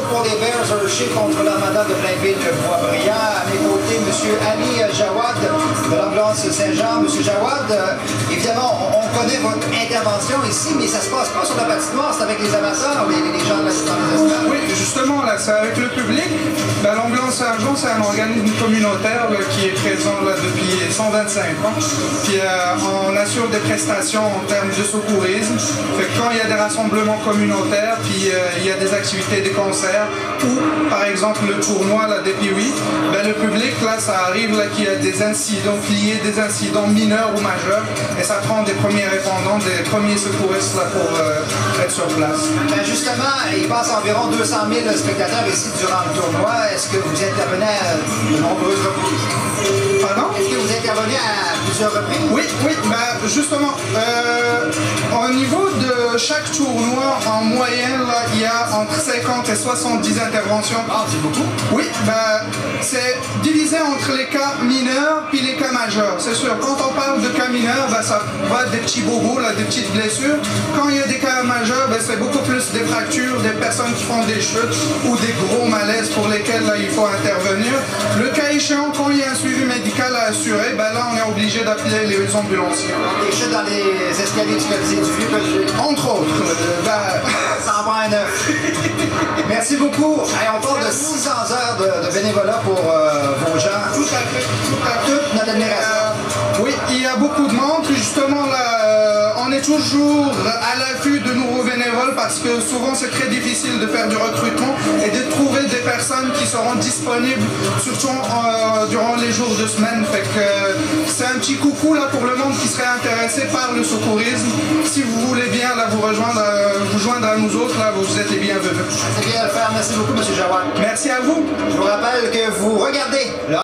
pour les Bears Hershey contre l'Armada de Blainville-Boisbriand. À mes côtés, M. Ali Jawad de l'ambulance Saint-Jean. M. Jawad, évidemment, on connaît votre intervention ici, mais ça se passe pas sur la patinoire, c'est avec les amateurs, les gens dans les estrades. Oui, justement, là, c'est avec le public. Ben, l'ambulance Saint-Jean, c'est un organisme communautaire là, qui est présent là, depuis 125 ans. Puis on assure des prestations en termes de secourisme. Fait que quand il y a des rassemblements communautaires, puis il y a des activités, des concerts, ou par exemple le tournoi là, des Piwi, ben, le public, là, ça arrive là, qu'il y a des incidents liés, des incidents mineurs ou majeurs, et ça prend des premiers répondants, des premiers secouristes là, pour être sur place. Ben justement, il passe environ 200 000 spectateurs ici durant le tournoi. Est-ce que vous intervenez à de nombreuses reprises? Pardon? Est-ce que vous intervenez à plusieurs reprises? Oui, ben justement, au niveau de chaque tournoi, en moyenne, là, il y a entre 50 et 70 interventions. Ah, c'est beaucoup? Oui, ben, c'est divisé entre les cas mineurs puis les cas majeurs. C'est sûr, quand on parle de cas mineurs, ben, ça va des petits bobos, là, des petites blessures. Quand il y a des cas majeurs, ben, c'est beaucoup plus des fractures, des personnes qui font des chutes ou des gros malaises pour lesquels là, il faut intervenir. Le cas échéant, quand il y a un suivi médical à assurer, ben, là, on est obligé d'appeler les ambulanciers. Des chutes dans les escaliers du Colisée du Vieux-Colisée. Entre autres. Ça en prend un œuf. Merci beaucoup. Hey, on parle de 600 heures de bénévolat pour vos gens. Tout à fait. Toute notre admiration. Oui, il y a beaucoup de monde. Justement, là, on est toujours à l'affût de nouveaux bénévoles parce que souvent c'est très difficile de faire du recrutement et de trouver des personnes qui seront disponibles, surtout durant les jours de semaine. Fait que c'est un petit coucou là pour le monde qui serait intéressé par le secourisme. Si vous voulez bien là vous joindre à nous autres, là vous êtes les bienvenus. C'est bien de le faire. Merci beaucoup, M. Jawad. Merci à vous. Je vous rappelle que vous regardez